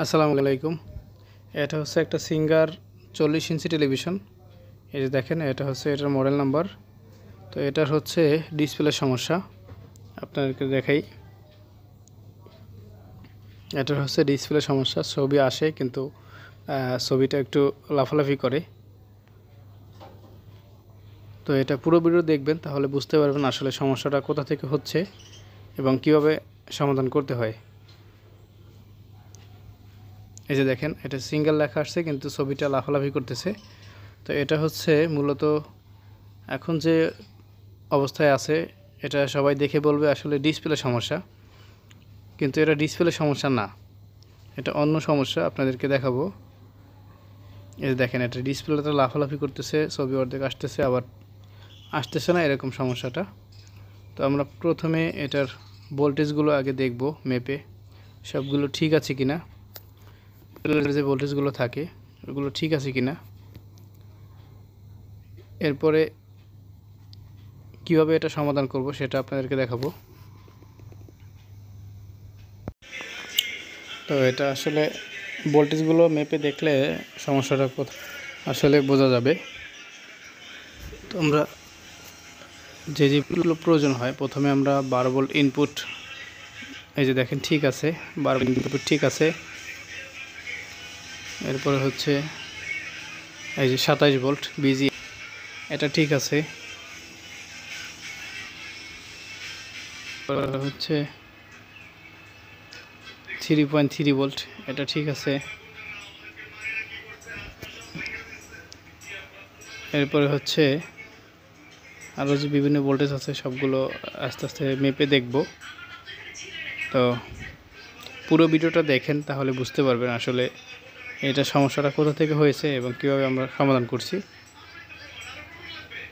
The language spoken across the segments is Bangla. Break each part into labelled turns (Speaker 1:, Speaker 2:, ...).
Speaker 1: আসসালামু আলাইকুম। এটা হচ্ছে একটা সিঙ্গার 40 ইঞ্চি টেলিভিশন। এই যে দেখেন, এটা হচ্ছে এটার মডেল নাম্বার। তো এটার হচ্ছে ডিসপ্লে সমস্যা। আপনাদেরকে দেখাই, এটার হচ্ছে ডিসপ্লে সমস্যা। ছবি আসে কিন্তু ছবিটা একটু লাফালাফি করে। তো এটা পুরো ভিডিও দেখবেন, তাহলে বুঝতে পারবেন আসলে সমস্যাটা কোথা থেকে হচ্ছে এবং কিভাবে সমাধান করতে হয়। এই যে দেখেন, এটা সিঙ্গেল লেখা আসছে কিন্তু ছবিটা লাফালাফি করতেছে। তো এটা হচ্ছে মূলত এখন যে অবস্থায় আছে, এটা সবাই দেখে বলবে আসলে ডিসপ্লে সমস্যা, কিন্তু এটা ডিসপ্লে সমস্যা না, এটা অন্য সমস্যা। আপনাদেরকে দেখাবো। এই যে দেখেন, এটা ডিসপ্লেটা লাফালাফি করতেছে, ছবি অর্ধেক আসতেছে আবার আসতেছে না, এরকম সমস্যাটা। তো আমরা প্রথমে এটার ভোল্টেজগুলো আগে দেখব, মেপে সবগুলো ঠিক আছে কিনা, যে ভোল্টেজগুলো থাকে ওগুলো ঠিক আছে কিনা। এরপরে কিভাবে এটা সমাধান করব সেটা আপনাদেরকে দেখাবো। তো এটা আসলে ভোল্টেজগুলো মেপে দেখলে সমস্যাটা কোথায় আসলে বোঝা যাবে। তো আমরা যেগুলো প্রয়োজন হয়, প্রথমে আমরা 12 ভোল্ট ইনপুট, এই যে দেখেন ঠিক আছে, 12 ভোল্ট ইনপুট ঠিক আছে। এরপরে হচ্ছে এই যে 27 ভোল্ট বিজি, এটা ঠিক আছে। হচ্ছে 3.3 ভোল্ট, এটা ঠিক আছে। এরপরে হচ্ছে আরও যে বিভিন্ন ভোল্টেজ আছে সবগুলো আস্তে আস্তে মেপে দেখব। তো পুরো ভিডিওটা দেখেন, তাহলে বুঝতে পারবেন আসলে এটা সমস্যাটা কোথা থেকে হয়েছে এবং কীভাবে আমরা সমাধান করছি।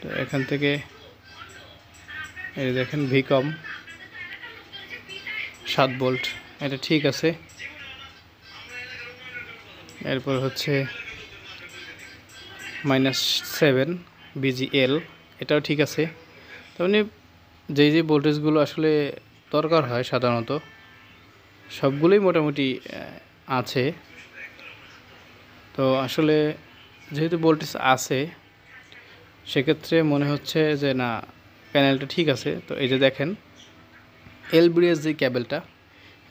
Speaker 1: তো এখান থেকে এই দেখেন ভিকম 7 ভোল্ট, এটা ঠিক আছে। এরপর হচ্ছে -7 বিজিএল, এটাও ঠিক আছে। তেমনি যেই যে ভোল্টেজগুলো আসলে দরকার হয় সাধারণত সবগুলোই মোটামুটি আছে। তো আসলে যেহেতু ভোল্টেজ আছে, সেক্ষেত্রে মনে হচ্ছে যে না, প্যানেলটা ঠিক আছে। তো এই যে দেখেন, এলবিডিএস যে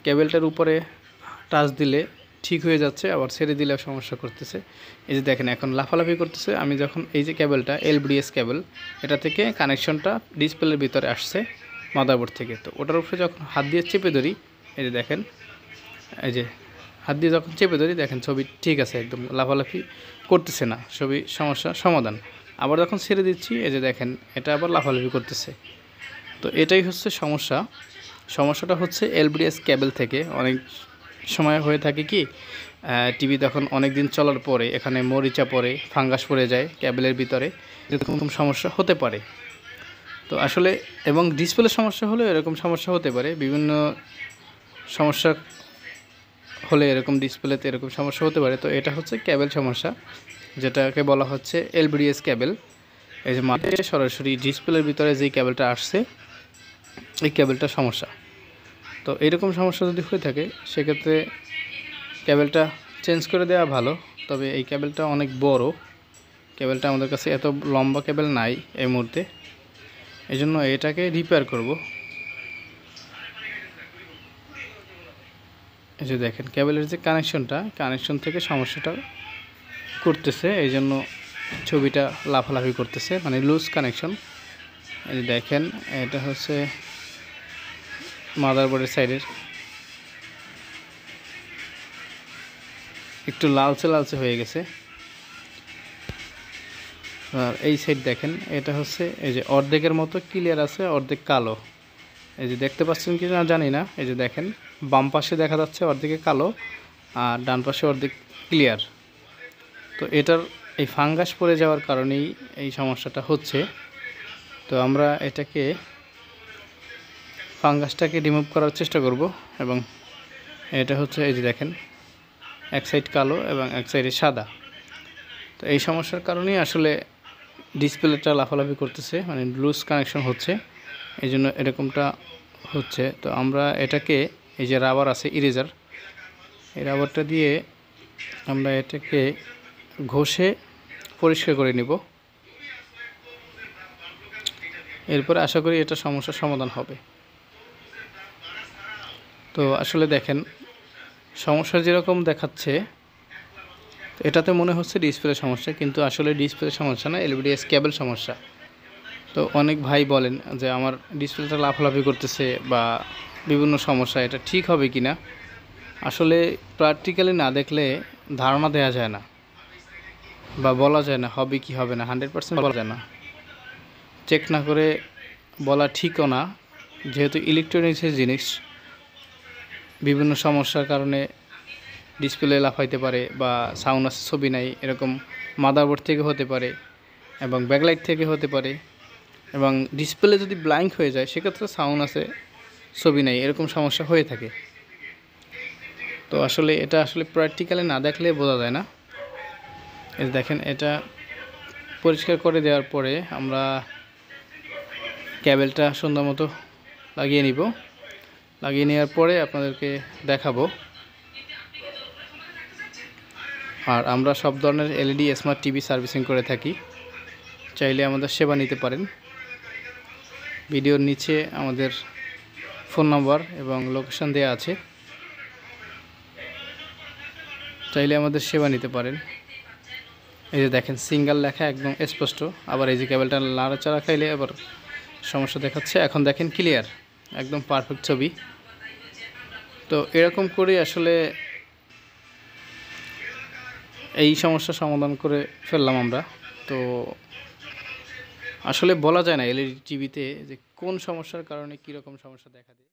Speaker 1: কেবেলটার উপরে টাচ দিলে ঠিক হয়ে যাচ্ছে, আবার ছেড়ে দিলে সমস্যা করতেছে। এই যে দেখেন, এখন লাফালাফি করতেছে। আমি যখন এই যে কেবেলটা এলবিডিএস কেবল, এটা থেকে কানেকশনটা ডিসপ্লের ভিতরে আসছে মাদারবোর্ড থেকে। তো ওটার উপরে যখন হাত দিয়ে চেপে ধরি, এই যে দেখেন, এই যে হাত দিয়ে যখন চেপে ধরি, দেখেন ছবি ঠিক আছে, একদম লাফালাফি করতেছে না, ছবি সমস্যা সমাধান। আবার যখন ছেড়ে দিচ্ছি, এই যে দেখেন, এটা আবার লাফালাফি করতেছে। তো এটাই হচ্ছে সমস্যাটা হচ্ছে এলবিডিএস কেবল থেকে। অনেক সময় হয়ে থাকে কি, টিভি তখন অনেক দিন চলার পরে এখানে মরিচা পড়ে, ফাঙ্গাস পড়ে যায় কেবলের ভিতরে, এরকম সমস্যা হতে পারে। তো আসলে এবং ডিসপ্লে সমস্যা হলেও এরকম সমস্যা হতে পারে। বিভিন্ন সমস্যা হলে এরকম ডিসপ্লেতে এরকম সমস্যা হতে পারে। তো এটা হচ্ছে কেবল সমস্যা, যেটাকে বলা হচ্ছে এলবিডিএস কেবল। এই যে মাঠে সরাসরি ডিসপ্লের ভিতরে যেই কেবলটা আসছে, এই কেবলটা সমস্যা। তো এইরকম সমস্যা যদি হয়ে থাকে, সেক্ষেত্রে কেবলটা চেঞ্জ করে দেওয়া ভালো। তবে এই কেবলটা অনেক বড়, কেবলটা আমাদের কাছে এত লম্বা কেবল নাই এই মুহূর্তে, এই জন্য এটাকে রিপেয়ার করব। এই যে দেখেন, কেবলের যে কানেকশন থেকে সমস্যাটা করতেছে, এই জন্য ছবিটা লাফালাফি করতেছে, মানে লুজ কানেকশন। এই যে দেখেন, এটা হচ্ছে মাদারবোর্ডের সাইডের, একটু লালচে লালচে হয়ে গেছে। আর এই সাইড দেখেন, এটা হচ্ছে এই যে অর্ধেকের মতো ক্লিয়ার আছে, অর্ধেক কালো। এই যে দেখতে পাচ্ছেন কি না জানি না, এই যে দেখেন, বাম পাশে দেখা যাচ্ছে অর্ধেকে কালো আর ডান পাশে অর্ধেক ক্লিয়ার। তো এটার এই ফাঙ্গাস পড়ে যাওয়ার কারণেই এই সমস্যাটা হচ্ছে। তো আমরা ফাঙ্গাসটাকে রিমুভ করার চেষ্টা করব। এবং এটা হচ্ছে এই যে দেখেন, এক সাইড কালো এবং এক সাইডে সাদা। তো এই সমস্যার কারণেই আসলে ডিসপ্লেটা লাফালাফি করতেছে, মানে লুজ কানেকশন হচ্ছে, এই জন্য এরকমটা হচ্ছে। তো আমরা এটাকে, এই যে রাবার আছে ইরেজার, এই রাবারটা দিয়ে আমরা এটাকে ঘষে পরিষ্কার করে নিব। এরপরে আশা করি এটা সমস্যার সমাধান হবে। তো আসলে দেখেন, সমস্যা যেরকম দেখাচ্ছে এটাতে মনে হচ্ছে ডিসপ্লে সমস্যা, কিন্তু আসলে ডিসপ্লে সমস্যা না, এলভিডিএস কেবল সমস্যা। তো অনেক ভাই বলেন যে আমার ডিসপ্লেটা লাফালাফি করতেছে বা বিভিন্ন সমস্যা, এটা ঠিক হবে কি না। আসলে প্র্যাকটিক্যালি না দেখলে ধারণা দেওয়া যায় না বা বলা যায় না হবে কি হবে না, 100% বলা যায় না। চেক না করে বলা ঠিকও না, যেহেতু ইলেকট্রনিক্সের জিনিস, বিভিন্ন সমস্যার কারণে ডিসপ্লে লাফাইতে পারে বা সাউন্ড আছে ছবি নাই, এরকম মাদারবোর্ড থেকে হতে পারে এবং ব্যাকলাইট থেকে হতে পারে, এবং ডিসপ্লে যদি ব্ল্যাঙ্ক হয়ে যায় সেক্ষেত্রে সাউন্ড আছে ছবি নাই, এরকম সমস্যা হয়ে থাকে। তো আসলে এটা আসলে প্র্যাকটিক্যালি না দেখলে বোঝা যায় না। এই দেখেন, এটা পরিষ্কার করে দেওয়ার পরে আমরা কেবেলটা সুন্দর মতো লাগিয়ে নিব। লাগিয়ে নেওয়ার পরে আপনাদেরকে দেখাবো। আর আমরা সব ধরনের এলইডি স্মার্ট টিভি সার্ভিসিং করে থাকি, চাইলে আমাদের সেবা নিতে পারেন। ভিডিওর নিচে আমাদের ফোন নাম্বার এবং লোকেশন দেওয়া আছে, চাইলে আমাদের সেবা নিতে পারেন। এই যে দেখেন, সিঙ্গেল লেখা একদম স্পষ্ট। আবার এই যে কেবলটা নাড়াচাড়া খাইলে আবার সমস্যা দেখাচ্ছে। এখন দেখেন ক্লিয়ার, একদম পারফেক্ট ছবি। তো এরকম করে আসলে এই সমস্যার সমাধান করে ফেললাম আমরা। তো আসলে বলা যায় না এলইডি টিভিতে যে কোন সমস্যার কারণে কীরকম সমস্যা দেখা দেয়।